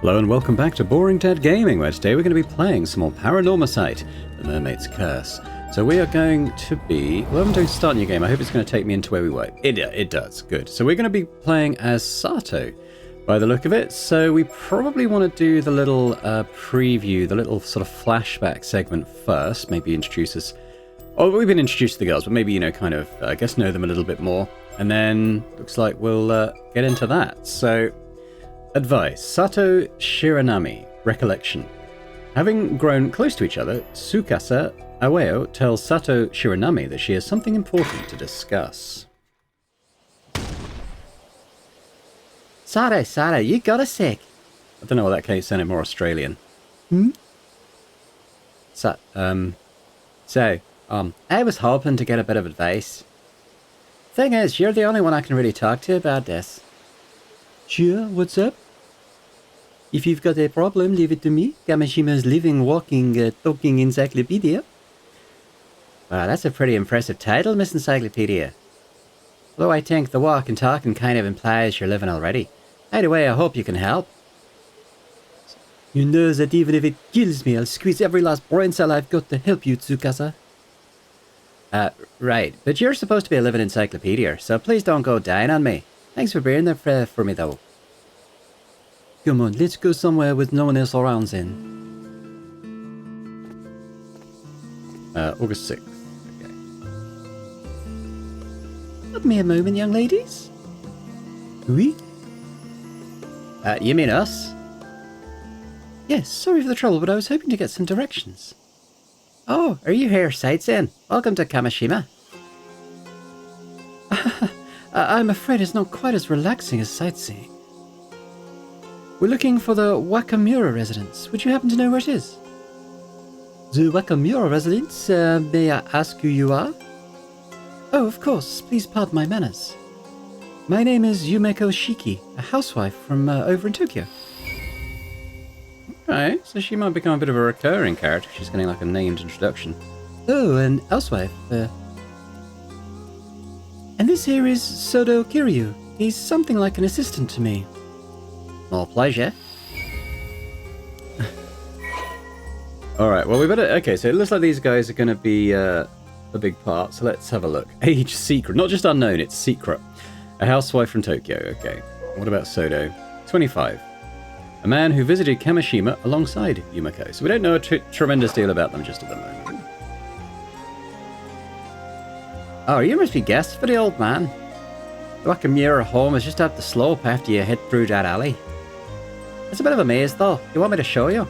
Hello and welcome back to Boring Dead Gaming, where today we're going to be playing some more Paranormasight, the Mermaid's Curse. So we are going to be... Well, I'm doing start new game. I hope it's going to take me into where we were. It does. Good. So we're going to be playing as Sato, by the look of it. So we probably want to do the little preview, the little sort of flashback segment first. Maybe introduce us... Oh, we've been introduced to the girls, but maybe, you know, kind of, I guess, know them a little bit more. And then, looks like we'll get into that. So... Advice. Sato Shiranami. Recollection. Having grown close to each other, Tsukasa Aweo tells Sato Shiranami that she has something important to discuss. Sato, you got a sec. I don't know why that case sounded more Australian. I was hoping to get a bit of advice. Thing is, you're the only one I can really talk to about this. Sure, what's up? If you've got a problem, leave it to me. Kamashima's living, walking, talking encyclopedia. Wow, that's a pretty impressive title, Miss Encyclopedia. Although I think the walk and talking kind of implies you're living already. Either way, I hope you can help. You know that even if it kills me, I'll squeeze every last brain cell I've got to help you, Tsukasa. Right. But you're supposed to be a living encyclopedia, so please don't go dying on me. Thanks for being there for me, though. Come on, let's go somewhere with no one else around then. August 6th. Okay. Give me a moment, young ladies. Oui? You mean us? Yes, sorry for the trouble, but I was hoping to get some directions. Oh, are you here sightseeing? Welcome to Kamishima. I'm afraid it's not quite as relaxing as sightseeing. We're looking for the Wakamura residence. Would you happen to know where it is? The Wakamura residence? May I ask who you are? Oh, of course. Please pardon my manners. My name is Yumeko Shiki, a housewife from over in Tokyo. Right, so she might become a bit of a recurring character. She's getting like a named introduction. Oh, an housewife. And this here is Sodo Kiryu. He's something like an assistant to me. More pleasure. Alright, well we better... Okay, so it looks like these guys are going to be a big part, so let's have a look. Age secret. Not just unknown, it's secret. A housewife from Tokyo, okay. What about Sodo? 25. A man who visited Kamishima alongside Yumeko. So we don't know a tremendous deal about them just at the moment. Oh, you must be guests for the old man. The Wakamura home is just up the slope after you hit through that alley. It's a bit of a maze, though. You want me to show you?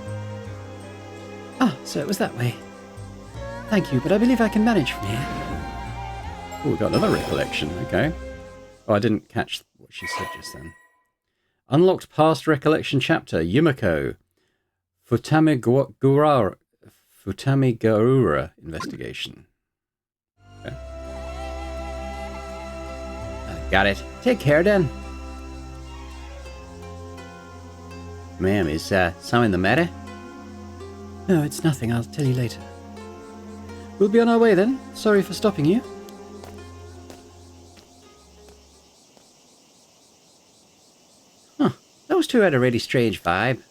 Ah, so it was that way. Thank you, but I believe I can manage from here. Oh, we got another recollection, okay. Oh, I didn't catch what she said just then. Unlocked past recollection chapter, Yumeko. Futamigurura investigation. Okay. Got it. Take care, then. Ma'am, is something the matter? No, it's nothing. I'll tell you later. We'll be on our way then. Sorry for stopping you. Huh. Those two had a really strange vibe.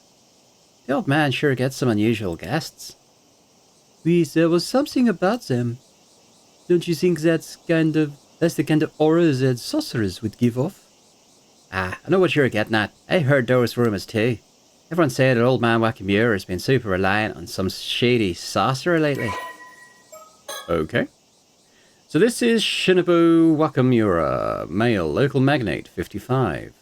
The old man sure gets some unusual guests. Yes, there was something about them. Don't you think that's the kind of aura that sorcerers would give off? Ah, I know what you're getting at. I heard those rumors too. Everyone said that old man Wakamura has been super reliant on some shady sorcerer lately. Okay. So this is Shinobu Wakamura, male, local magnate, 55.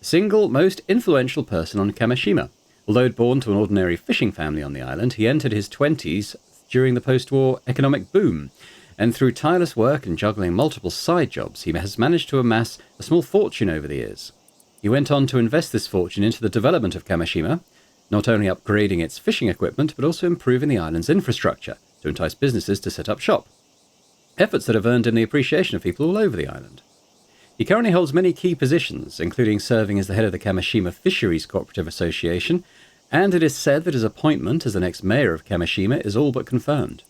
The single most influential person on Kamishima. Although born to an ordinary fishing family on the island, he entered his 20s during the post-war economic boom, and through tireless work and juggling multiple side jobs, he has managed to amass a small fortune over the years. He went on to invest this fortune into the development of Kamishima, not only upgrading its fishing equipment, but also improving the island's infrastructure to entice businesses to set up shop. Efforts that have earned him the appreciation of people all over the island. He currently holds many key positions, including serving as the head of the Kamishima Fisheries Cooperative Association, and it is said that his appointment as the next mayor of Kamishima is all but confirmed.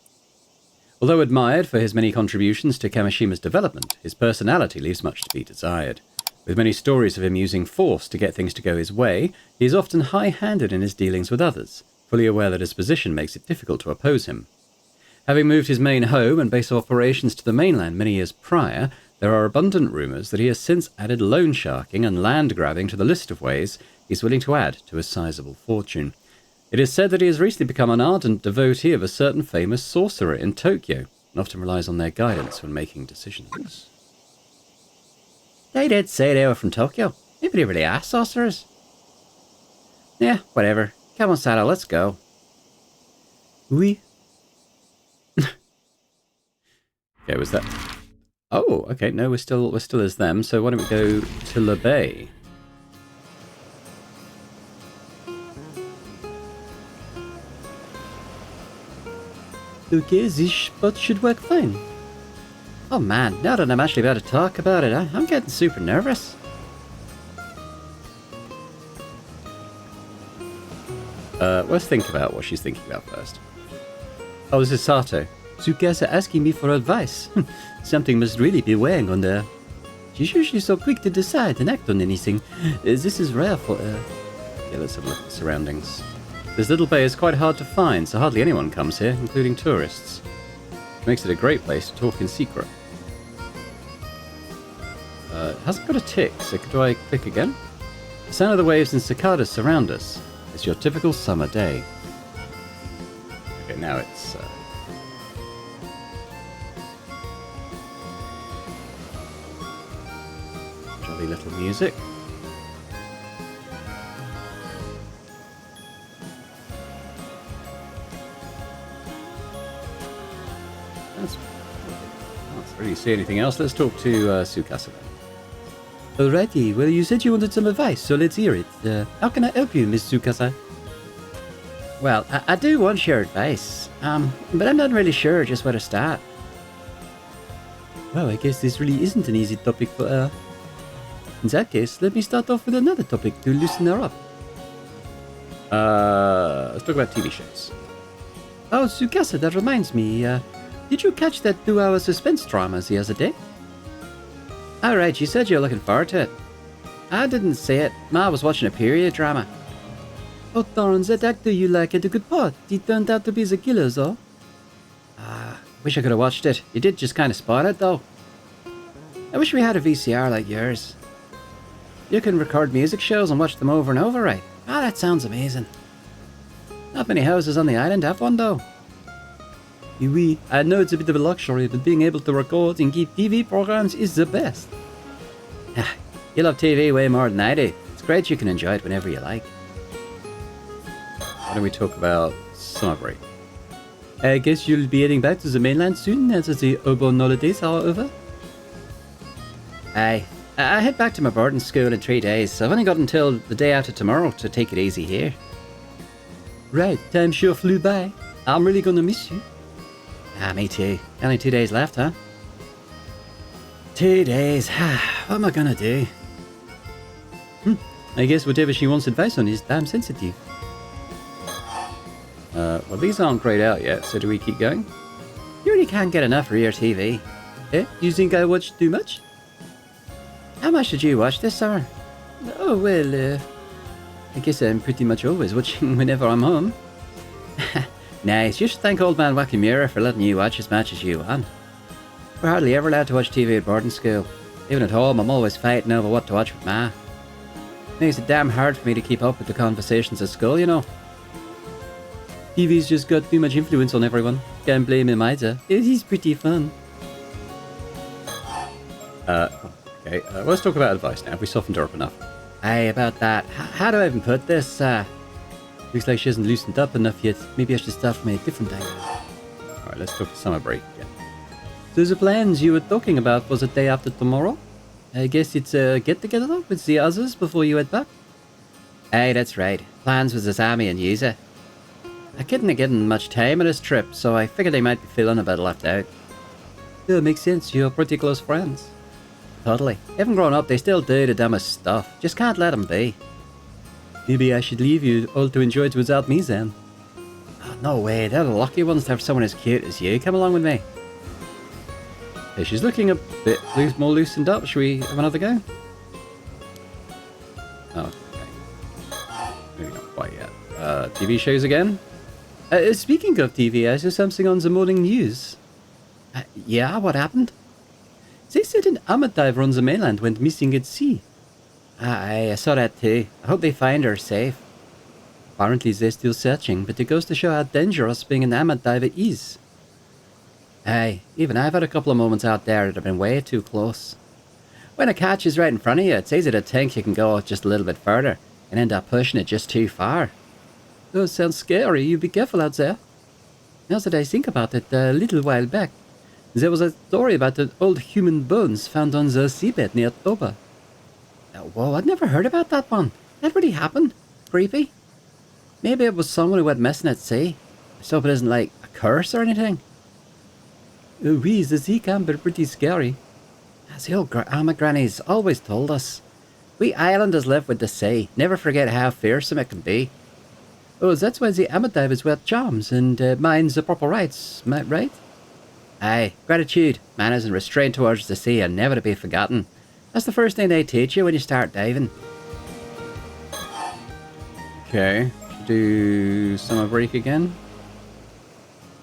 Although admired for his many contributions to Kamishima's development, his personality leaves much to be desired. With many stories of him using force to get things to go his way, he is often high-handed in his dealings with others, fully aware that his position makes it difficult to oppose him. Having moved his main home and base of operations to the mainland many years prior, there are abundant rumours that he has since added loan sharking and land grabbing to the list of ways he's willing to add to his sizable fortune. It is said that he has recently become an ardent devotee of a certain famous sorcerer in Tokyo, and often relies on their guidance when making decisions. They did say they were from Tokyo. Maybe they really are sorcerers. Yeah, whatever. Come on, Sato, let's go. Oui. Okay, was that... Oh, okay, no, we're still as them, so why don't we go to Le Bay? Okay, this spot should work fine. Oh man, now that I'm actually about to talk about it, I'm getting super nervous. Let's think about what she's thinking about first. Oh, this is Sato. Tsukasa asking me for advice. Something must really be weighing on her. She's usually so quick to decide and act on anything. This is rare for her. Yeah, let's have a look at the surroundings. This little bay is quite hard to find, so hardly anyone comes here, including tourists. Which makes it a great place to talk in secret. It hasn't got a tick, so do I click again? The sound of the waves and cicadas surround us. It's your typical summer day. Okay, now it's... jolly little music. Can't really see anything else. Let's talk to Tsukasa then. Alrighty, well you said you wanted some advice, so let's hear it. How can I help you, Miss Tsukasa? Well, I do want your advice, but I'm not really sure just where to start. Well, I guess this really isn't an easy topic for her. In that case, let me start off with another topic to loosen her up. Let's talk about TV shows. Oh, Tsukasa, that reminds me, did you catch that 2-hour suspense drama the other day? Alright, you said you were looking forward to it. I didn't see it. Ma was watching a period drama. Oh darn, that actor you like had a good part. He turned out to be the killer, though. Wish I could have watched it. You did just kind of spot it, though. I wish we had a VCR like yours. You can record music shows and watch them over and over, right? Ah, that sounds amazing. Not many houses on the island have one, though. Oui, I know it's a bit of a luxury, but being able to record and keep TV programs is the best. You love TV way more than I do. It's great you can enjoy it whenever you like. Why don't we talk about summer break? I guess you'll be heading back to the mainland soon, as the urban holidays are over? I head back to my boarding school in 3 days, so I've only got until the day after tomorrow to take it easy here. Right, time sure flew by. I'm really gonna miss you. Me too. Only 2 days left, huh? 2 days. What am I gonna do? I guess whatever she wants advice on is damn sensitive. Well, these aren't grayed out yet, so do we keep going? You really can't get enough rear TV. Eh? You think I watch too much? How much did you watch this summer? Oh, well, I guess I'm pretty much always watching whenever I'm home. Nice. You should thank old man Wakamura for letting you watch as much as you want. We're hardly ever allowed to watch TV at boarding school. Even at home, I'm always fighting over what to watch with Ma. Makes it damn hard for me to keep up with the conversations at school, you know. TV's just got too much influence on everyone. Can't blame him either. It is pretty fun. Okay, let's talk about advice now. Have we softened her up enough? Aye, about that. How do I even put this? Looks like she hasn't loosened up enough yet. Maybe I should start from a different angle. Alright, let's talk summer break again. So the plans you were talking about for the day after tomorrow? I guess it's a get-together with the others before you head back? Aye, that's right. Plans with Asami and Yuza. I couldn't have given much time on this trip, so I figured they might be feeling a bit left out. Yeah, makes sense. You're pretty close friends. Totally. Even growing up, they still do the dumbest stuff. Just can't let them be. Maybe I should leave you all to enjoy it without me then. Oh, no way. They're the lucky ones to have someone as cute as you come along with me. Okay, she's looking a bit more loosened up. Should we have another go? quite yet. TV shows again? Speaking of TV, I saw something on the morning news. Yeah, what happened? They said an armored diver on the mainland went missing at sea. I saw that too. I hope they find her safe. Apparently they're still searching, but it goes to show how dangerous being an armored diver is. Aye, even I've had a couple of moments out there that have been way too close. When a catch is right in front of you, it's easy to think you can go just a little bit further and end up pushing it just too far. Oh, sounds scary. You be careful out there. Now that I think about it, a little while back, there was a story about the old human bones found on the seabed near Toba. Whoa, I'd never heard about that one. That really happened? Creepy. Maybe it was someone who went missing at sea. I hope it isn't like a curse or anything. Oui, the sea can be pretty scary. As the old Ama grannies always told us. We islanders live with the sea. Never forget how fearsome it can be. Oh, that's why the Ama divers wear charms and mind the proper rites, right? Aye, gratitude, manners and restraint towards the sea are never to be forgotten. That's the first thing they teach you when you start diving. Okay, should do summer break again.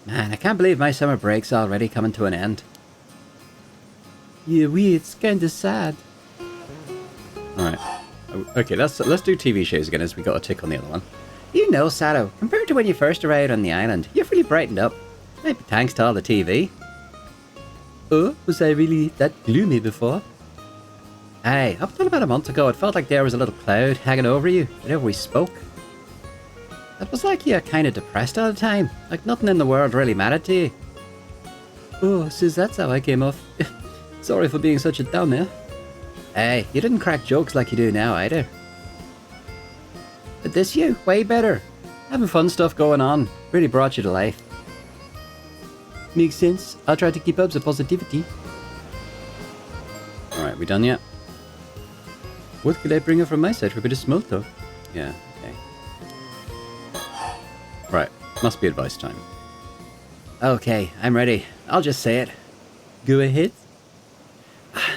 Man, I can't believe my summer break's already coming to an end. Yeah, it's kinda sad. Alright. Okay, let's do TV shows again as we got a tick on the other one. You know, Sato, compared to when you first arrived on the island, you've really brightened up. Maybe thanks to all the TV. Oh, was I really that gloomy before? Aye, up until about a month ago, it felt like there was a little cloud hanging over you whenever we spoke. It was like you were kind of depressed all the time, like nothing in the world really mattered to you. Oh, so that's how I came off. Sorry for being such a downer. Hey, you didn't crack jokes like you do now either. But this you, way better. Having fun stuff going on, really brought you to life. Makes sense. I'll try to keep up the positivity. Alright, we done yet? What could I bring up from my side for a bit of small talk? Yeah, okay. Right, must be advice time. Okay, I'm ready. I'll just say it. Go ahead.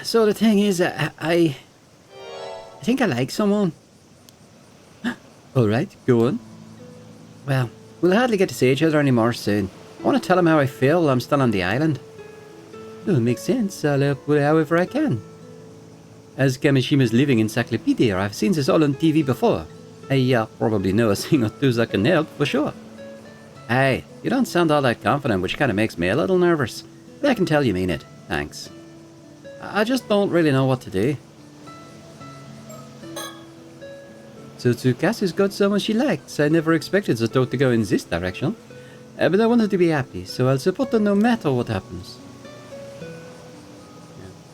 So the thing is, I think I like someone. Alright, go on. Well, we'll hardly get to see each other anymore soon. I want to tell him how I feel while I'm still on the island. Oh, it makes sense. I'll help however I can. As Kamishima's living encyclopedia, I've seen this all on TV before. I probably know a thing or two that can help, for sure. Hey, you don't sound all that confident, which kind of makes me a little nervous. But I can tell you mean it. Thanks. I just don't really know what to do. So Tsukasu's got someone she likes. I never expected the thought to go in this direction. But I wanted to be happy, so I'll support her no matter what happens.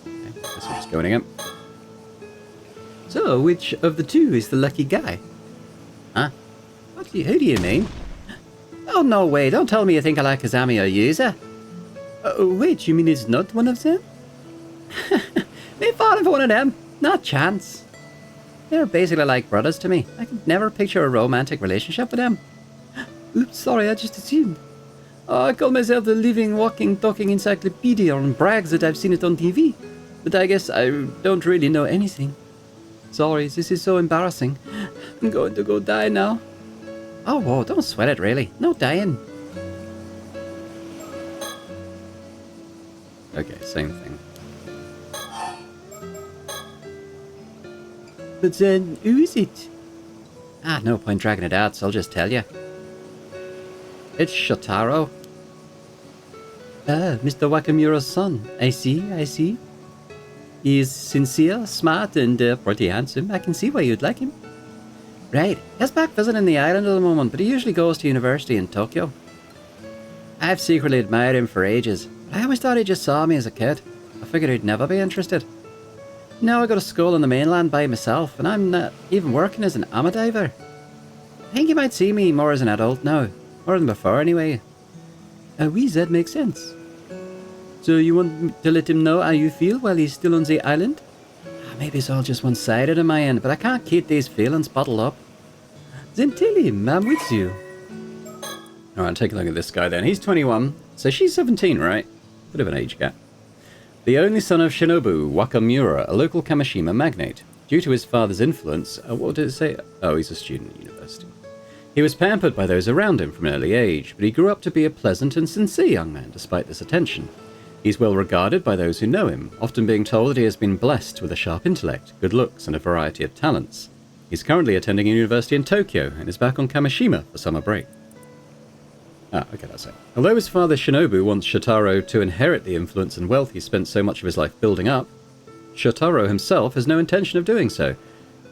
Yeah, okay, guess we're just going again. So, which of the two is the lucky guy? Huh? Who do you mean? Oh, no way. Don't tell me you think I like Kazami or Yuza. Wait, you mean it's not one of them? Me falling for one of them? Not chance. They're basically like brothers to me. I could never picture a romantic relationship with them. Oops, sorry, I just assumed. I call myself the living, walking, talking encyclopedia and brags that I've seen it on TV. But I guess I don't really know anything. Sorry, this is so embarrassing. I'm going to go die now. Oh, whoa, don't sweat it, really. No dying. Okay, same thing. But then, who is it? No point dragging it out, so I'll just tell you. It's Shotaro. Mr. Wakamura's son. I see. He's sincere, smart, and pretty handsome. I can see why you'd like him. Right. He's back visiting the island at the moment, but he usually goes to university in Tokyo. I've secretly admired him for ages. I always thought he just saw me as a kid. I figured he'd never be interested. Now I go to school on the mainland by myself, and I'm not even working as an ama diver. I think he might see me more as an adult now. More than before, anyway. Oui, that makes sense. So you want to let him know how you feel while he's still on the island? Maybe it's all just one-sided on my end, but I can't keep these feelings bottled up. Then tell him, I'm with you. Alright, take a look at this guy then. He's 21, so she's 17, right? Bit of an age gap. The only son of Shinobu Wakamura, a local Kamishima magnate. Due to his father's influence, what did it say? Oh, he's a student at university. He was pampered by those around him from an early age, but he grew up to be a pleasant and sincere young man despite this attention. He's well regarded by those who know him, often being told that he has been blessed with a sharp intellect, good looks, and a variety of talents. He's currently attending a university in Tokyo and is back on Kamishima for summer break. Ah, okay, that's it. Although his father Shinobu wants Shotaro to inherit the influence and wealth he spent so much of his life building up, Shotaro himself has no intention of doing so.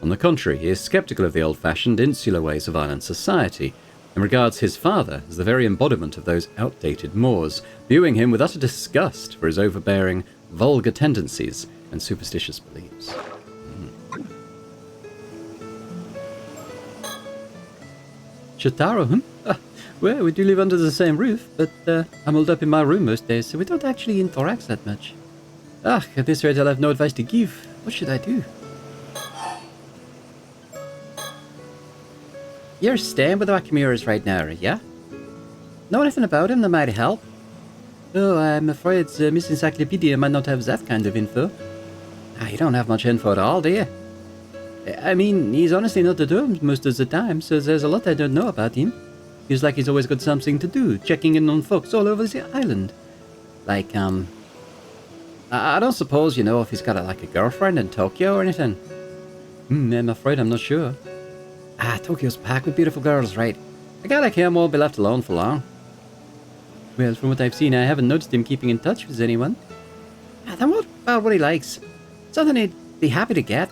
On the contrary, he is skeptical of the old-fashioned, insular ways of island society, and regards his father as the very embodiment of those outdated mores, viewing him with utter disgust for his overbearing, vulgar tendencies and superstitious beliefs. Shotaro, well, we do live under the same roof, but I'm holed up in my room most days, so we don't actually interact that much. At this rate I'll have no advice to give. What should I do? You're staying with the Wakamuras right now, yeah? Know anything about him that might help? Oh, I'm afraid Miss Encyclopedia might not have that kind of info. You don't have much info at all, do you? I mean, he's honestly not at home most of the time, so there's a lot I don't know about him. Feels like he's always got something to do, checking in on folks all over the island. Like, I don't suppose you know if he's got a girlfriend in Tokyo or anything. I'm afraid I'm not sure. Tokyo's packed with beautiful girls, right? A guy like him won't be left alone for long. Well, from what I've seen, I haven't noticed him keeping in touch with anyone. Then what about what he likes? Something he'd be happy to get.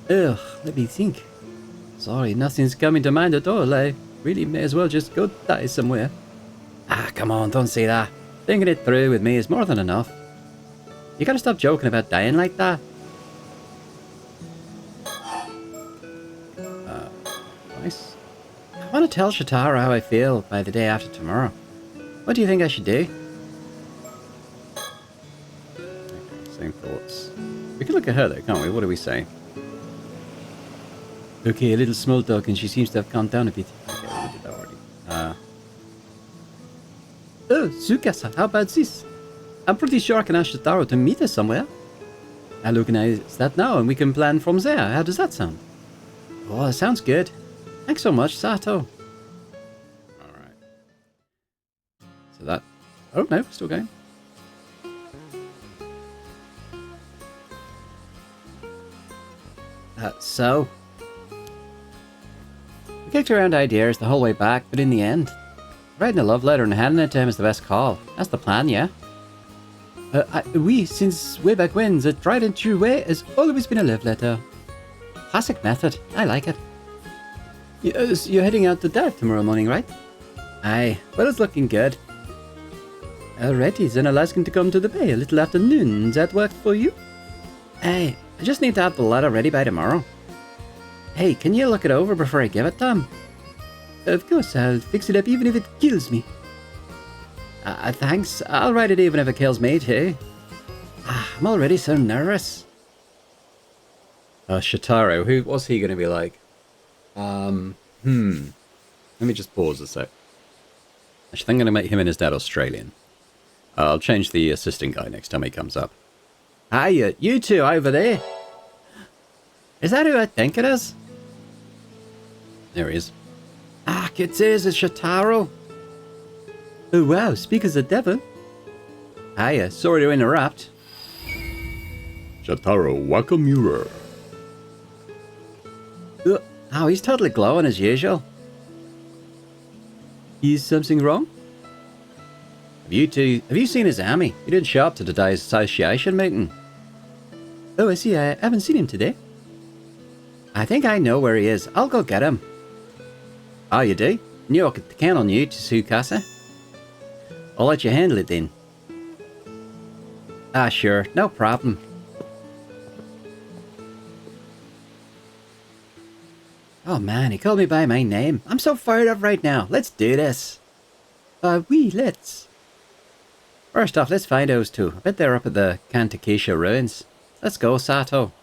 Ugh, let me think. Sorry, nothing's coming to mind at all. I really may as well just go die somewhere. Come on, don't say that. Thinking it through with me is more than enough. You gotta stop joking about dying like that. Nice. I want to tell Shotaro how I feel by the day after tomorrow. What do you think I should do? Same thoughts. We can look at her though, can't we? What do we say? Okay, a little small talk and she seems to have calmed down a bit. Okay, we did that already. Oh, Tsukasa, how about this? I'm pretty sure I can ask Shotaro to meet us somewhere. I'll organize that now and we can plan from there. How does that sound? Oh, that sounds good. Thanks so much, Sato. Alright. So that... Oh, no, still going. So... We kicked around ideas the whole way back, but in the end, writing a love letter and handing it to him is the best call. That's the plan, yeah? Since way back when, the tried and true way has always been a love letter. Classic method. I like it. You're heading out to dive tomorrow morning, right? Aye, well, it's looking good. Alrighty, then I'll ask him to come to the bay a little after noon. Does that work for you? Aye, I just need to have the letter ready by tomorrow. Hey, can you look it over before I give it to him? Of course, I'll fix it up even if it kills me. Thanks. I'll write it even if it kills me too. I'm already so nervous. Shotaro, what's he going to be like? Let me just pause a sec. Actually, I think I'm going to make him and his dad Australian. I'll change the assistant guy next time he comes up. Hiya, you two over there. Is that who I think it is? There he is. It is, it's Shotaro. Oh wow, speak as the devil. Hiya, sorry to interrupt. Shotaro Wakamura. Oh, he's totally glowing as usual. Is something wrong? Have you seen his army? He didn't show up to today's association meeting. Oh, I see. I haven't seen him today. I think I know where he is. I'll go get him. Oh, you do? Knew I could count on you, Tsukasa. I'll let you handle it then. Sure. No problem. Oh man, he called me by my name. I'm so fired up right now. Let's do this. Let's. First off, let's find those two. I bet they're up at the Kantakisha ruins. Let's go, Sato.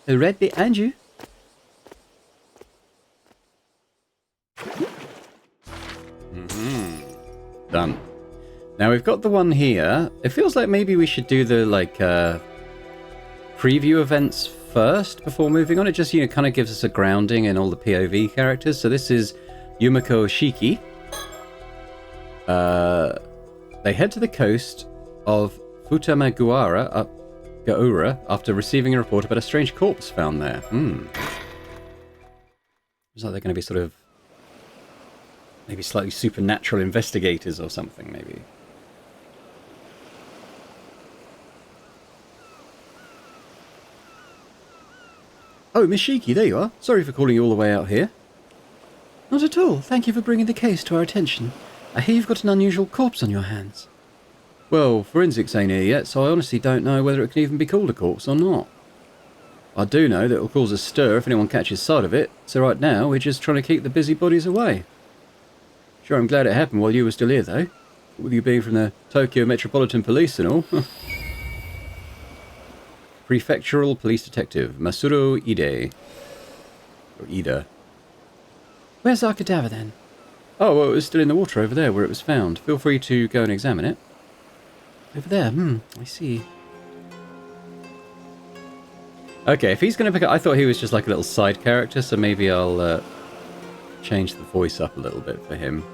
Right behind you. Done. Now we've got the one here. It feels like maybe we should do the preview events first before moving on. It just kind of gives us a grounding in all the POV characters. So this is Yumiko Shiki. They head to the coast of Gaura after receiving a report about a strange corpse found there. Looks like they're going to be sort of maybe slightly supernatural investigators or something, maybe. Oh, Miss Shiki, there you are. Sorry for calling you all the way out here. Not at all. Thank you for bringing the case to our attention. I hear you've got an unusual corpse on your hands. Well, forensics ain't here yet, so I honestly don't know whether it can even be called a corpse or not. I do know that it'll cause a stir if anyone catches sight of it, so right now we're just trying to keep the busybodies away. Sure, I'm glad it happened while you were still here, though. With you being from the Tokyo Metropolitan Police and all. Prefectural Police Detective Masuro Ide. Or Ida. Where's our cadaver, then? Oh, well, it was still in the water over there where it was found. Feel free to go and examine it. Over there, I see. Okay, if he's going to pick up... I thought he was just like a little side character, so maybe I'll change the voice up a little bit for him.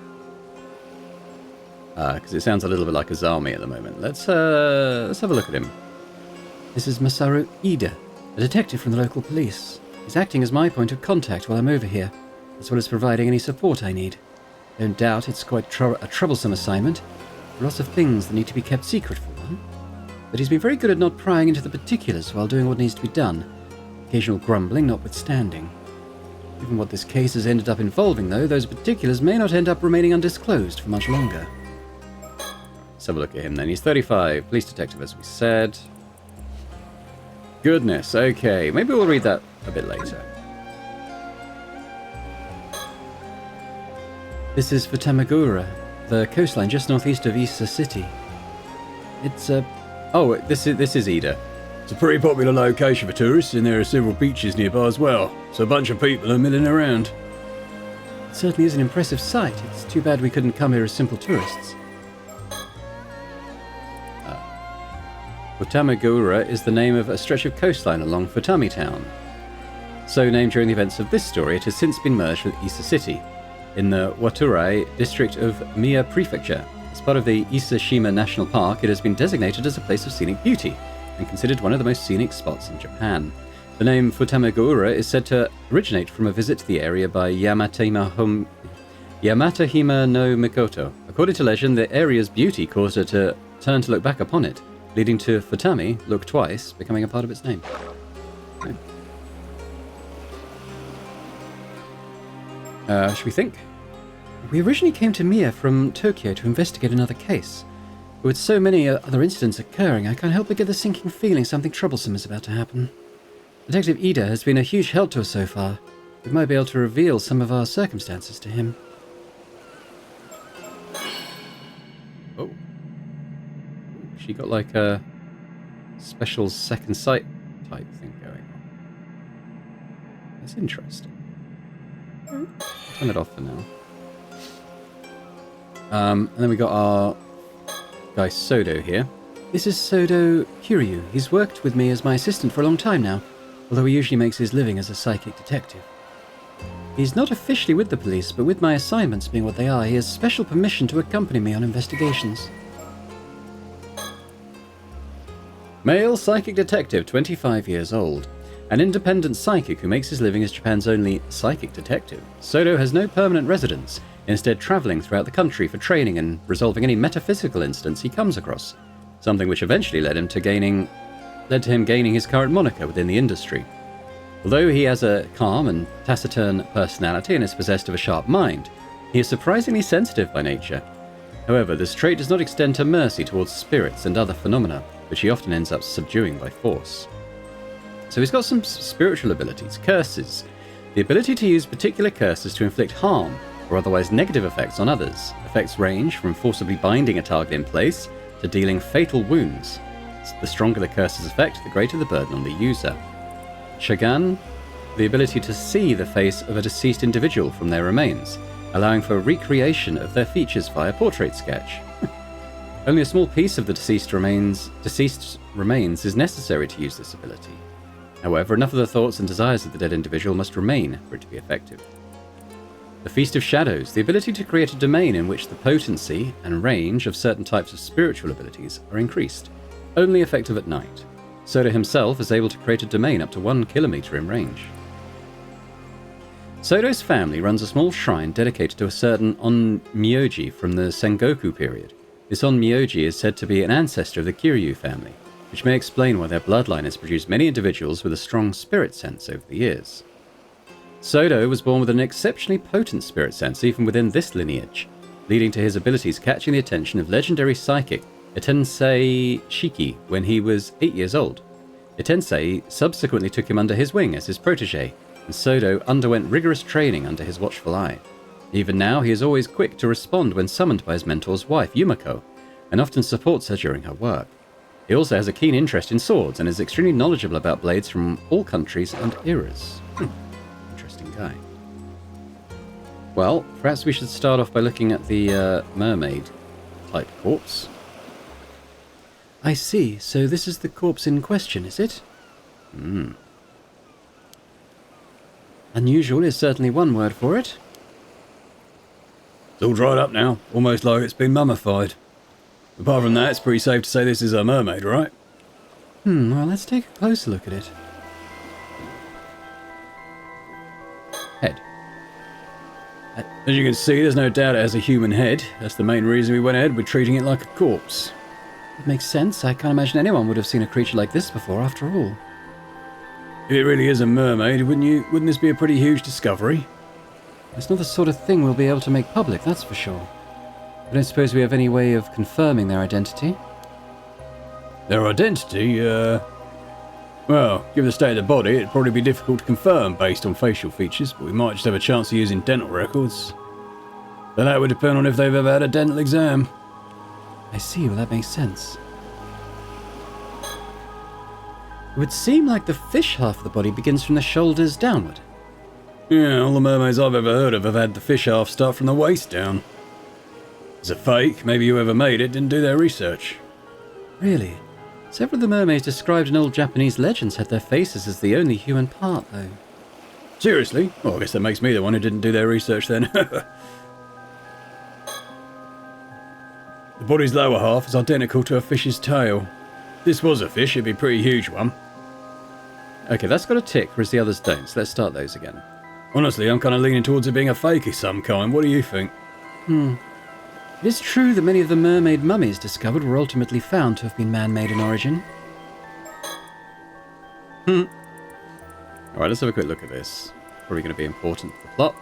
Because it sounds a little bit like Azami at the moment. Let's have a look at him. This is Masaru Ida, a detective from the local police. He's acting as my point of contact while I'm over here, as well as providing any support I need. Don't doubt it's quite a troublesome assignment. There are lots of things that need to be kept secret for one. But he's been very good at not prying into the particulars while doing what needs to be done. Occasional grumbling notwithstanding. Given what this case has ended up involving, though, those particulars may not end up remaining undisclosed for much longer. Let's have a look at him then. He's 35, police detective as we said. Goodness, okay. Maybe we'll read that a bit later. This is Futamagura, the coastline just northeast of Issa City. It's Oh, this is Ida. It's a pretty popular location for tourists, and there are several beaches nearby as well. So a bunch of people are milling around. It certainly is an impressive sight. It's too bad we couldn't come here as simple tourists. Futamagura is the name of a stretch of coastline along Futami Town. So named during the events of this story, it has since been merged with Issa City, in the Waturai district of Miya Prefecture. As part of the Ise-shima National Park, it has been designated as a place of scenic beauty, and considered one of the most scenic spots in Japan. The name Futamagura is said to originate from a visit to the area by Yamatahima no Mikoto. According to legend, the area's beauty caused her to turn to look back upon it, leading to Futami, look twice, becoming a part of its name. Okay. Should we think? We originally came to Miya from Tokyo to investigate another case. But with so many other incidents occurring, I can't help but get the sinking feeling something troublesome is about to happen. Detective Ida has been a huge help to us so far. We might be able to reveal some of our circumstances to him. Oh. She got like a special second sight type thing going on. That's interesting. Turn it off for now. And then we got our guy Sodo here. This is Sodo Kiryu. He's worked with me as my assistant for a long time now, although he usually makes his living as a psychic detective. He's not officially with the police, but with my assignments being what they are, he has special permission to accompany me on investigations. Male psychic detective, 25 years old. An independent psychic who makes his living as Japan's only psychic detective. Sodo has no permanent residence, instead travelling throughout the country for training and resolving any metaphysical incidents he comes across, something which eventually led to him gaining his current moniker within the industry. Although he has a calm and taciturn personality and is possessed of a sharp mind, he is surprisingly sensitive by nature. However, this trait does not extend to mercy towards spirits and other phenomena, which he often ends up subduing by force. So he's got some spiritual abilities, curses, the ability to use particular curses to inflict harm or otherwise negative effects on others. Effects range from forcibly binding a target in place to dealing fatal wounds. The stronger the curse's effect, the greater the burden on the user. Shagan, the ability to see the face of a deceased individual from their remains, allowing for recreation of their features via portrait sketch. Only a small piece of the deceased remains is necessary to use this ability. However, enough of the thoughts and desires of the dead individual must remain for it to be effective. The Feast of Shadows, the ability to create a domain in which the potency and range of certain types of spiritual abilities are increased, only effective at night. Soda himself is able to create a domain up to 1 kilometer in range. Sodo's family runs a small shrine dedicated to a certain Onmyoji from the Sengoku period. This Onmyoji is said to be an ancestor of the Kiryu family, which may explain why their bloodline has produced many individuals with a strong spirit sense over the years. Sodo was born with an exceptionally potent spirit sense even within this lineage, leading to his abilities catching the attention of legendary psychic Itensei Shiki when he was 8 years old. Itensei subsequently took him under his wing as his protege, and Sodo underwent rigorous training under his watchful eye. Even now, he is always quick to respond when summoned by his mentor's wife, Yumiko, and often supports her during her work. He also has a keen interest in swords and is extremely knowledgeable about blades from all countries and eras. Interesting guy. Well, perhaps we should start off by looking at the mermaid-type corpse. I see. So this is the corpse in question, is it? Unusual is certainly one word for it. It's all dried up now, almost like it's been mummified. Apart from that, it's pretty safe to say this is a mermaid, right? Well, let's take a closer look at it. Head. As you can see, there's no doubt it has a human head. That's the main reason we went ahead with treating it like a corpse. It makes sense. I can't imagine anyone would have seen a creature like this before, after all. If it really is a mermaid, wouldn't this be a pretty huge discovery? It's not the sort of thing we'll be able to make public, that's for sure. I don't suppose we have any way of confirming their identity. Their identity, well, given the state of the body, it'd probably be difficult to confirm based on facial features, but we might just have a chance of using dental records. But that would depend on if they've ever had a dental exam. I see, well that makes sense. It would seem like the fish half of the body begins from the shoulders downward. Yeah, all the mermaids I've ever heard of have had the fish half start from the waist down. It's a fake, maybe whoever made it didn't do their research. Really? Several of the mermaids described in old Japanese legends had their faces as the only human part, though. Seriously? Well, I guess that makes me the one who didn't do their research then. The body's lower half is identical to a fish's tail. If this was a fish, it'd be a pretty huge one. Okay, that's got a tick, whereas the others don't, so let's start those again. Honestly, I'm kind of leaning towards it being a fake of some kind. What do you think? It is true that many of the mermaid mummies discovered were ultimately found to have been man-made in origin. Alright, let's have a quick look at this. Probably going to be important for the plot.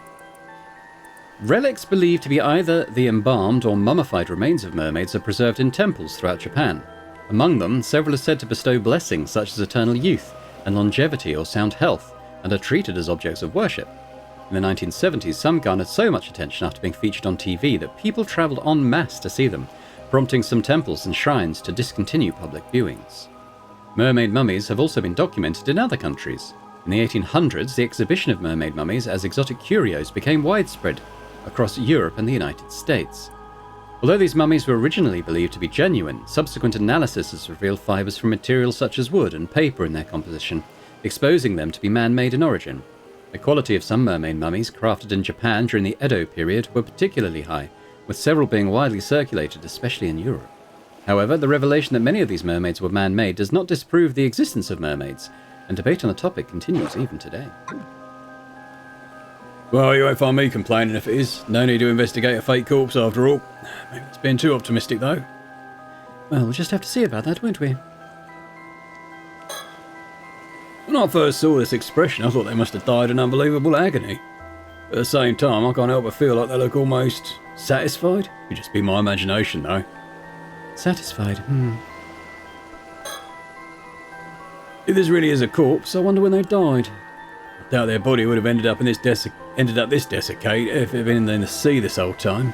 Relics believed to be either the embalmed or mummified remains of mermaids are preserved in temples throughout Japan. Among them, several are said to bestow blessings such as eternal youth and longevity or sound health, and are treated as objects of worship. In the 1970s, some garnered so much attention after being featured on TV that people travelled en masse to see them, prompting some temples and shrines to discontinue public viewings. Mermaid mummies have also been documented in other countries. In the 1800s, the exhibition of mermaid mummies as exotic curios became widespread across Europe and the United States. Although these mummies were originally believed to be genuine, subsequent analysis has revealed fibers from materials such as wood and paper in their composition, exposing them to be man-made in origin. The quality of some mermaid mummies crafted in Japan during the Edo period were particularly high, with several being widely circulated, especially in Europe. However, the revelation that many of these mermaids were man-made does not disprove the existence of mermaids, and debate on the topic continues even today. Well, you won't find me complaining if it is. No need to investigate a fake corpse after all. Maybe it's being too optimistic though. Well, we'll just have to see about that, won't we? When I first saw this expression, I thought they must have died in unbelievable agony. At the same time, I can't help but feel like they look almost satisfied. Could just be my imagination though. Satisfied, If this really is a corpse, I wonder when they died. I doubt their body would have ended up this desiccated if it had been in the sea this whole time.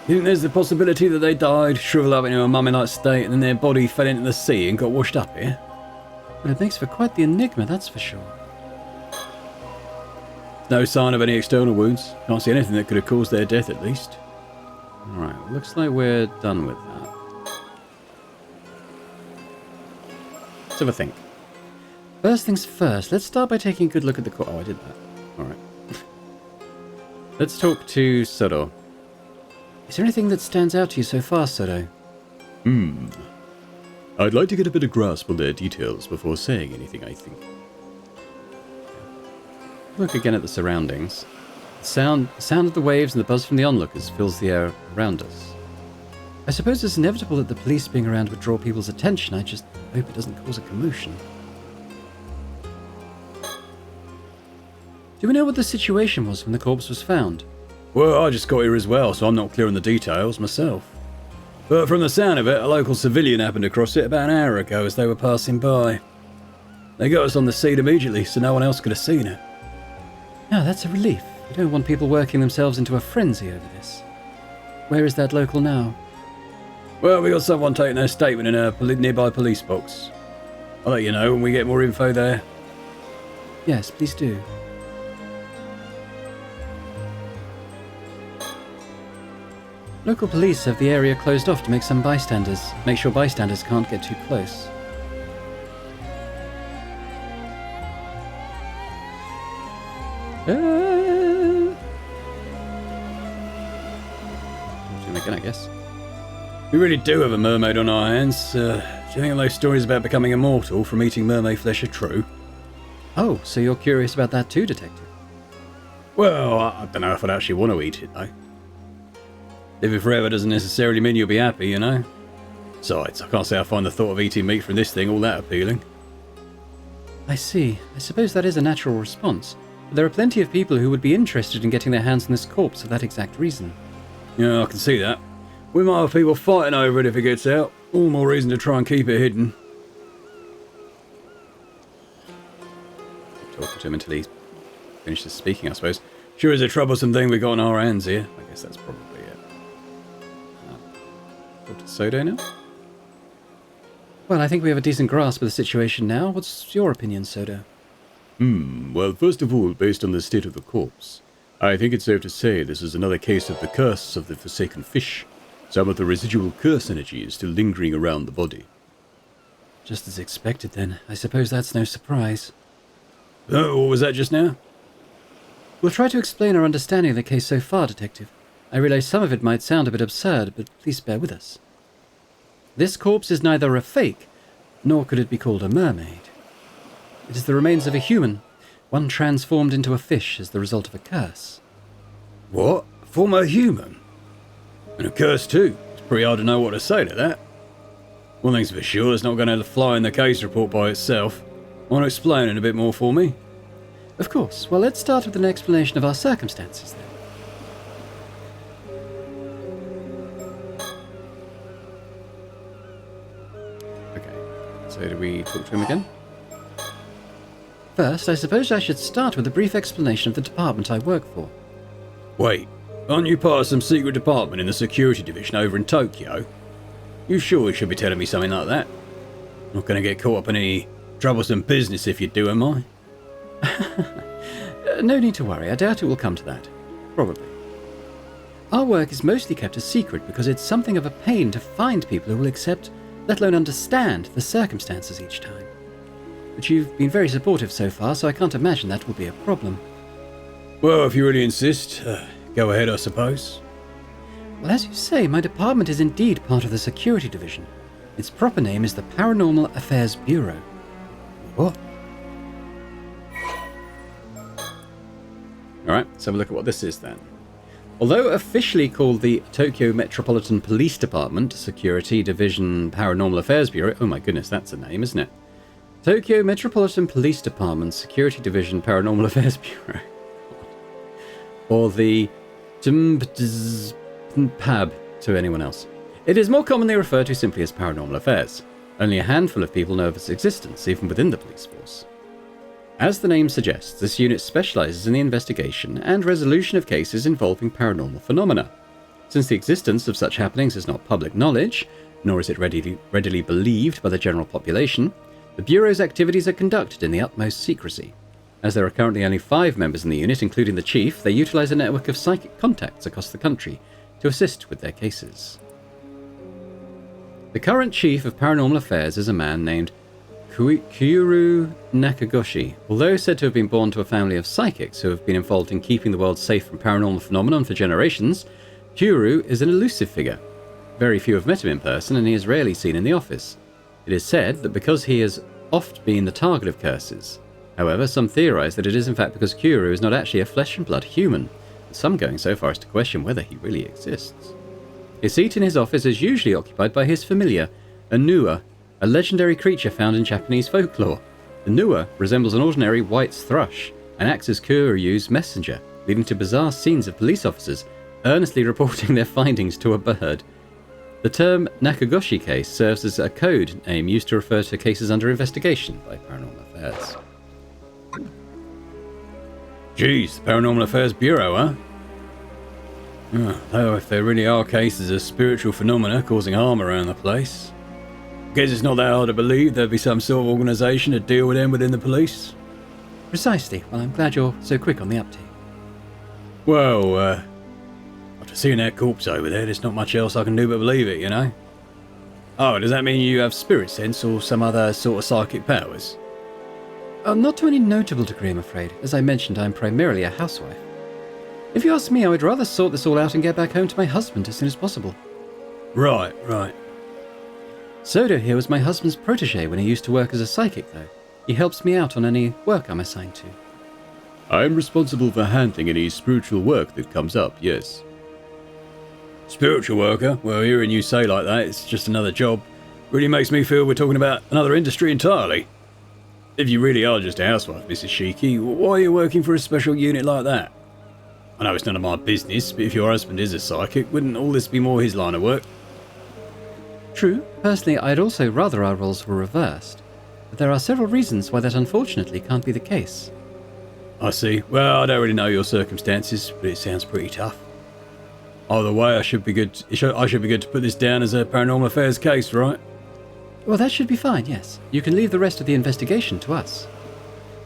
You think there's the possibility that they died, shriveled up into a mummy-like state, and then their body fell into the sea and got washed up here? Well, it makes for quite the enigma, that's for sure. No sign of any external wounds. Can't see anything that could have caused their death, at least. Alright, well, looks like we're done with that. Let's have a think. First things first, let's start by taking a good look at the corpse. Oh, I did that. Alright. Let's talk to Sodo. Is there anything that stands out to you so far, Sodo? I'd like to get a better grasp on their details before saying anything, I think. Look again at the surroundings. The sound of the waves and the buzz from the onlookers fills the air around us. I suppose it's inevitable that the police being around would draw people's attention. I just hope it doesn't cause a commotion. Do we know what the situation was when the corpse was found? Well, I just got here as well, so I'm not clear on the details myself. But from the sound of it, a local civilian happened across it about an hour ago as they were passing by. They got us on the scene immediately, so no one else could have seen it. Oh, that's a relief. We don't want people working themselves into a frenzy over this. Where is that local now? Well, we got someone taking their statement in a nearby police box. I'll let you know when we get more info there. Yes, please do. Local police have the area closed off to make sure bystanders can't get too close. Again, I guess. We really do have a mermaid on our hands. Do you think all those stories about becoming immortal from eating mermaid flesh are true? Oh, so you're curious about that too, Detective? Well, I don't know if I'd actually want to eat it, though. Living forever doesn't necessarily mean you'll be happy, you know? Besides, I can't say I find the thought of eating meat from this thing all that appealing. I see. I suppose that is a natural response. But there are plenty of people who would be interested in getting their hands on this corpse for that exact reason. Yeah, I can see that. We might have people fighting over it if it gets out. All the more reason to try and keep it hidden. Talking to him until he finishes speaking, I suppose. Sure is a troublesome thing we got on our hands here. I guess that's probably it. Talk to Sodo now? Well, I think we have a decent grasp of the situation now. What's your opinion, Sodo? Well, first of all, based on the state of the corpse, I think it's safe to say this is another case of the curse of the forsaken fish. Some of the residual curse energy is still lingering around the body. Just as expected, then. I suppose that's no surprise. Oh, what was that just now? We'll try to explain our understanding of the case so far, Detective. I realize some of it might sound a bit absurd, but please bear with us. This corpse is neither a fake, nor could it be called a mermaid. It is the remains of a human, one transformed into a fish as the result of a curse. What? A former human? And a curse too. It's pretty hard to know what to say to that. One thing's for sure, it's not going to fly in the case report by itself. Want to explain it a bit more for me? Of course. Well, let's start with an explanation of our circumstances then. So do we talk to him again? First, I suppose I should start with a brief explanation of the department I work for. Wait, aren't you part of some secret department in the security division over in Tokyo? You sure you should be telling me something like that? Not going to get caught up in any troublesome business if you do, am I? No need to worry. I doubt it will come to that. Probably. Our work is mostly kept a secret because it's something of a pain to find people who will accept, let alone understand, the circumstances each time. But you've been very supportive so far, so I can't imagine that will be a problem. Well, if you really insist, go ahead, I suppose. Well, as you say, my department is indeed part of the security division. Its proper name is the Paranormal Affairs Bureau. What? Alright, let's have a look at what this is then. Although officially called the Tokyo Metropolitan Police Department, Security Division Paranormal Affairs Bureau, oh my goodness, that's a name, isn't it? Tokyo Metropolitan Police Department, Security Division Paranormal Affairs Bureau. Or the PAB to anyone else. It is more commonly referred to simply as Paranormal Affairs. Only a handful of people know of its existence, even within the police force. As the name suggests, this unit specializes in the investigation and resolution of cases involving paranormal phenomena. Since the existence of such happenings is not public knowledge, nor is it readily believed by the general population, the Bureau's activities are conducted in the utmost secrecy. As there are currently only 5 members in the unit, including the chief, they utilize a network of psychic contacts across the country to assist with their cases. The current chief of Paranormal Affairs is a man named Kyuru Nakagoshi. Although said to have been born to a family of psychics who have been involved in keeping the world safe from paranormal phenomenon for generations, Kyuru is an elusive figure. Very few have met him in person, and he is rarely seen in the office. It is said that because he has oft been the target of curses. However, some theorize that it is in fact because Kyuru is not actually a flesh and blood human, and some going so far as to question whether he really exists. His seat in his office is usually occupied by his familiar, a Nua, a legendary creature found in Japanese folklore. The Nua resembles an ordinary white thrush and acts as Kyuryu's messenger, leading to bizarre scenes of police officers earnestly reporting their findings to a bird. The term Nakagoshi case serves as a code name used to refer to cases under investigation by Paranormal Affairs. Geez, the Paranormal Affairs Bureau, huh? Though if there really are cases of spiritual phenomena causing harm around the place, guess it's not that hard to believe there'd be some sort of organisation to deal with them within the police. Precisely. Well, I'm glad you're so quick on the uptake. Well, after seeing that corpse over there's not much else I can do but believe it, you know? Oh, does that mean you have spirit sense or some other sort of psychic powers? Not to any notable degree, I'm afraid. As I mentioned, I'm primarily a housewife. If you ask me, I would rather sort this all out and get back home to my husband as soon as possible. Right. Sodo here was my husband's protege when he used to work as a psychic, though. He helps me out on any work I'm assigned to. I'm responsible for handling any spiritual work that comes up, yes. Spiritual worker? Well, hearing you say like that, it's just another job. Really makes me feel we're talking about another industry entirely. If you really are just a housewife, Mrs. Shiki, why are you working for a special unit like that? I know it's none of my business, but if your husband is a psychic, wouldn't all this be more his line of work? True. Personally, I'd also rather our roles were reversed. But there are several reasons why that unfortunately can't be the case. I see. Well, I don't really know your circumstances, but it sounds pretty tough. Either way, I should be good to put this down as a Paranormal Affairs case, right? Well, that should be fine, yes. You can leave the rest of the investigation to us.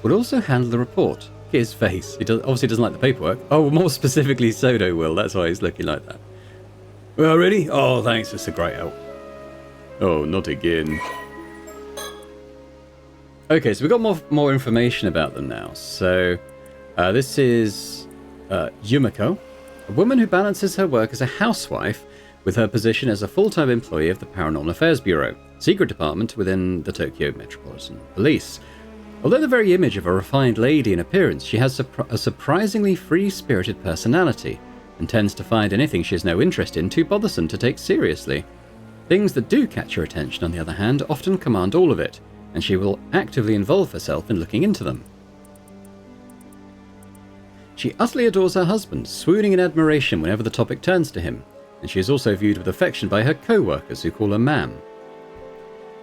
We'll also handle the report. His face. He obviously doesn't like the paperwork. Oh, more specifically, Sodo will. That's why he's looking like that. Well, ready? Oh, thanks. That's a great help. Oh, not again. Okay, so we've got more information about them now. So, this is Yumiko, a woman who balances her work as a housewife with her position as a full-time employee of the Paranormal Affairs Bureau, secret department within the Tokyo Metropolitan Police. Although the very image of a refined lady in appearance, she has a surprisingly free-spirited personality and tends to find anything she has no interest in too bothersome to take seriously. Things that do catch her attention, on the other hand, often command all of it, and she will actively involve herself in looking into them. She utterly adores her husband, swooning in admiration whenever the topic turns to him, and she is also viewed with affection by her co-workers who call her ma'am.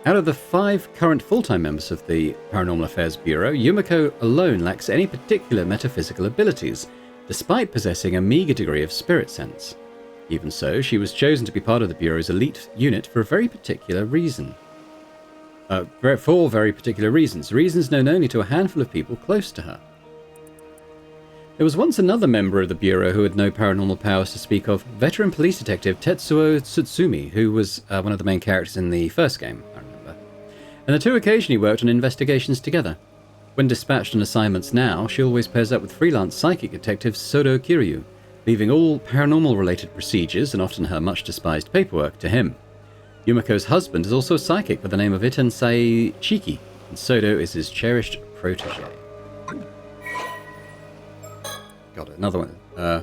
Out of the 5 current full-time members of the Paranormal Affairs Bureau, Yumiko alone lacks any particular metaphysical abilities, despite possessing a meager degree of spirit sense. Even so, she was chosen to be part of the Bureau's elite unit for a very particular reason. For very particular reasons, reasons known only to a handful of people close to her. There was once another member of the Bureau who had no paranormal powers to speak of, veteran police detective Tetsuo Tsutsumi, who was one of the main characters in the first game, I remember. And the two occasionally worked on investigations together. When dispatched on assignments now, she always pairs up with freelance psychic detective Sodo Kiryu, leaving all paranormal-related procedures, and often her much-despised paperwork, to him. Yumiko's husband is also a psychic by the name of Itensai Chiki, and Sodo is his cherished protege. Got it, another one. I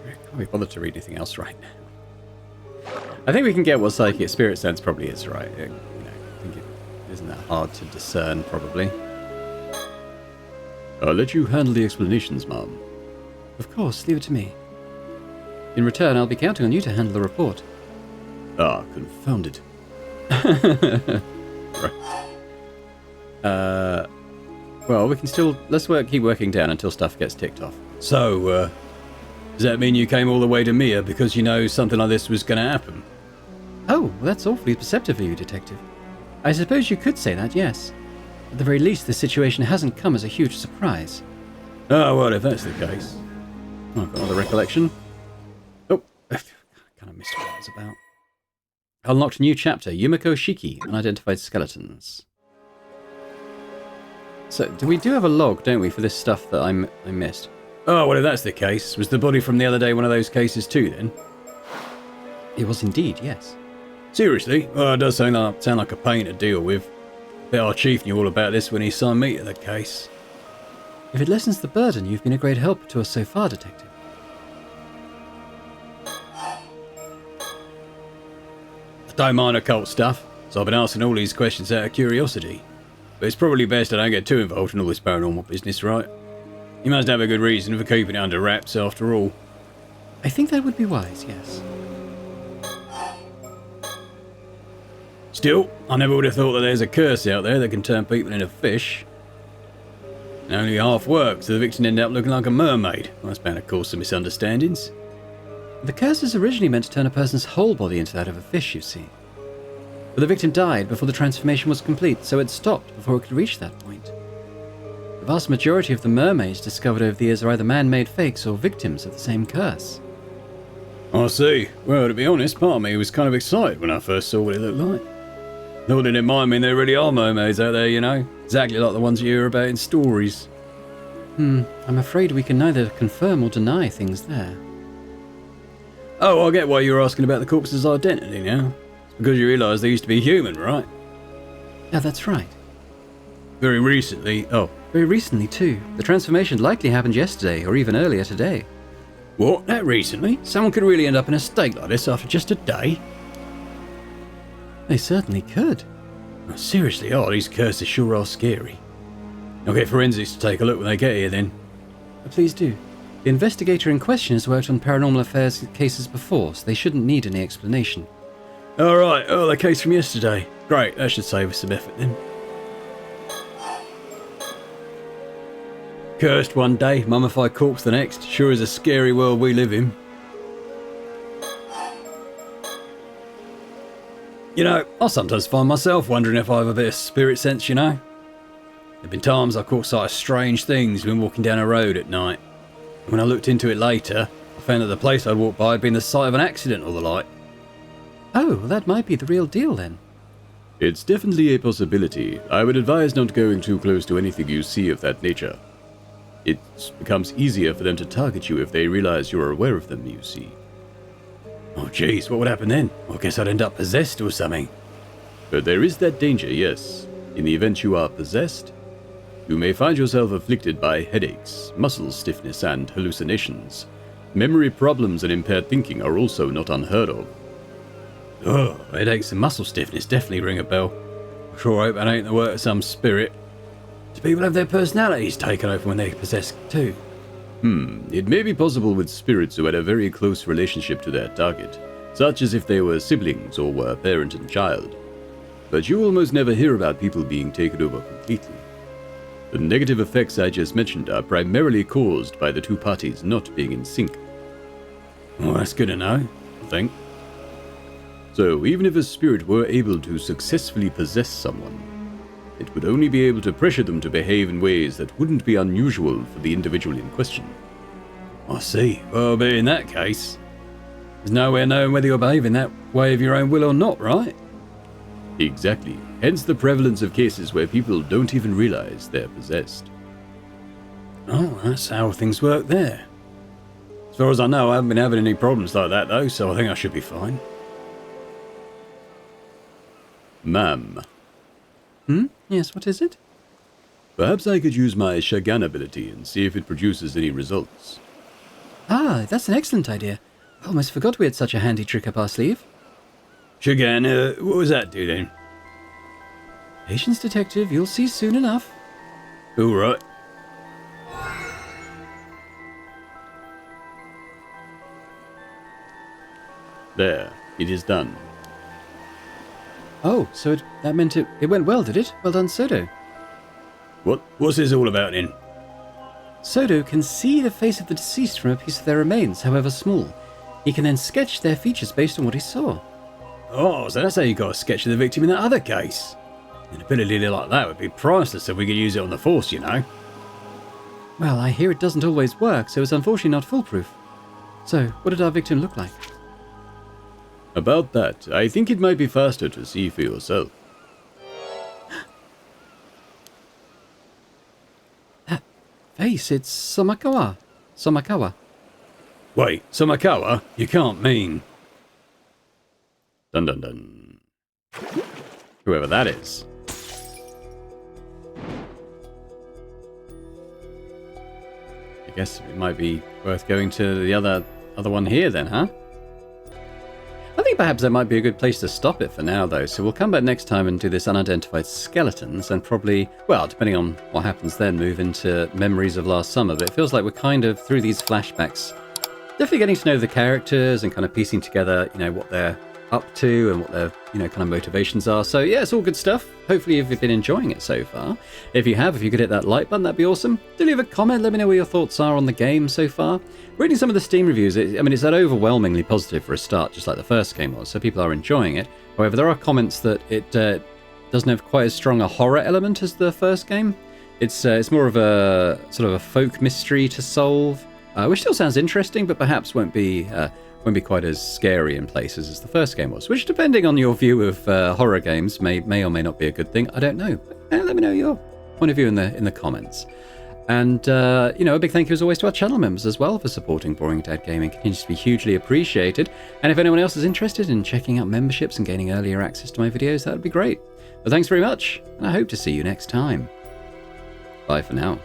can't be bothered to read anything else right now. I think we can get what psychic spirit sense probably is, right? I think it isn't that hard to discern, probably. I'll let you handle the explanations, Mum. Of course, leave it to me. In return, I'll be counting on you to handle the report. Ah, confounded. Right. Well, we can still... Let's keep working down until stuff gets ticked off. So, does that mean you came all the way to Mia because you know something like this was going to happen? Oh, well, that's awfully perceptive of you, Detective. I suppose you could say that, yes. At the very least, the situation hasn't come as a huge surprise. Oh, well, if that's the case. Oh, I've got another recollection. Oh, kind of missed what that was about. Unlocked new chapter, Yumiko Shiki, unidentified skeletons. So, we do have a log, don't we, for this stuff that I missed? Oh, well, if that's the case, was the body from the other day one of those cases too, then? It was indeed, yes. Seriously? Well, it does sound like a pain to deal with. Bet our chief knew all about this when he assigned me to the case. If it lessens the burden, you've been a great help to us so far, Detective. I don't mind occult stuff, so I've been asking all these questions out of curiosity. But it's probably best I don't get too involved in all this paranormal business, right? You must have a good reason for keeping it under wraps, after all. I think that would be wise, yes. Still, I never would have thought that there's a curse out there that can turn people into fish. And only half worked, so the victim ended up looking like a mermaid. That's bound to cause some misunderstandings. The curse is originally meant to turn a person's whole body into that of a fish, you see. But the victim died before the transformation was complete, so it stopped before it could reach that point. The vast majority of the mermaids discovered over the years are either man-made fakes or victims of the same curse. I see. Well, to be honest, part of me was kind of excited when I first saw what it looked like. Thought it didn't mind me, there really are mermaids out there, you know. Exactly like the ones you hear about in stories. I'm afraid we can neither confirm or deny things there. Oh, I get why you were asking about the corpse's identity now. It's because you realise they used to be human, right? Yeah, that's right. Very recently. Oh. Very recently, too. The transformation likely happened yesterday, or even earlier today. What? That recently? Someone could really end up in a state like this after just a day? They certainly could. Oh, seriously, these curses sure are scary. I'll get forensics to take a look when they get here then. Please do. The investigator in question has worked on paranormal affairs cases before, so they shouldn't need any explanation. Alright, the case from yesterday. Great, that should save us some effort then. Cursed one day, mummified corpse the next. Sure is a scary world we live in. You know, I sometimes find myself wondering if I have a bit of spirit sense, you know. There've been times I caught sight of strange things when walking down a road at night. When I looked into it later, I found that the place I'd walked by had been the site of an accident or the like. Oh, that might be the real deal then. It's definitely a possibility. I would advise not going too close to anything you see of that nature. It becomes easier for them to target you if they realize you're aware of them, you see. Oh jeez, what would happen then? I guess I'd end up possessed or something. But there is that danger, yes. In the event you are possessed, you may find yourself afflicted by headaches, muscle stiffness, and hallucinations. Memory problems and impaired thinking are also not unheard of. Oh, headaches and muscle stiffness definitely ring a bell. I sure hope that ain't the work of some spirit. Do people have their personalities taken over when they're possessed too? It may be possible with spirits who had a very close relationship to their target, such as if they were siblings or were parent and child. But you almost never hear about people being taken over completely. The negative effects I just mentioned are primarily caused by the two parties not being in sync. Well, that's good to know, I think. So even if a spirit were able to successfully possess someone, it would only be able to pressure them to behave in ways that wouldn't be unusual for the individual in question. I see. Well, but in that case, there's no way of knowing whether you're behaving that way of your own will or not, right? Exactly. Hence the prevalence of cases where people don't even realize they're possessed. Oh, that's how things work there. As far as I know, I haven't been having any problems like that though, so I think I should be fine. Ma'am. Yes, what is it? Perhaps I could use my Shagan ability and see if it produces any results. Ah, that's an excellent idea. I almost forgot we had such a handy trick up our sleeve. Shagan, what was that do then? Patience, Detective, you'll see soon enough. Alright. There, it is done. Oh, so that meant it went well, did it? Well done, Sodo. What's this all about then? Sodo can see the face of the deceased from a piece of their remains, however small. He can then sketch their features based on what he saw. Oh, so that's how you got a sketch of the victim in that other case. An ability like that would be priceless if we could use it on the force, you know. Well, I hear it doesn't always work, so it's unfortunately not foolproof. So, what did our victim look like? About that, I think it might be faster to see for yourself. That face, it's Somakawa. Somakawa. Wait, Somakawa? You can't mean... Dun dun dun. Whoever that is. I guess it might be worth going to the other one here then, huh? I think perhaps that might be a good place to stop it for now, though. So we'll come back next time and do this unidentified skeletons, and probably, well, depending on what happens then, move into memories of last summer. But it feels like we're kind of, through these flashbacks, definitely getting to know the characters and kind of piecing together, you know, what they're up to and what their, you know, kind of motivations are. So yeah, it's all good stuff. Hopefully you've been enjoying it so far. If you have, if you could hit that like button, that'd be awesome. Do leave a comment, let me know what your thoughts are on the game so far. Reading some of the Steam reviews, I mean, it's that overwhelmingly positive for a start, just like the first game was, so people are enjoying it. However, there are comments that it doesn't have quite as strong a horror element as the first game. It's more of a sort of a folk mystery to solve, which still sounds interesting, but perhaps won't be quite as scary in places as the first game was, which, depending on your view of horror games, may or may not be a good thing. I don't know. But, let me know your point of view in the comments. And, you know, a big thank you as always to our channel members as well for supporting Boring Dad Gaming. Continues to be hugely appreciated. And if anyone else is interested in checking out memberships and gaining earlier access to my videos, that would be great. But thanks very much, and I hope to see you next time. Bye for now.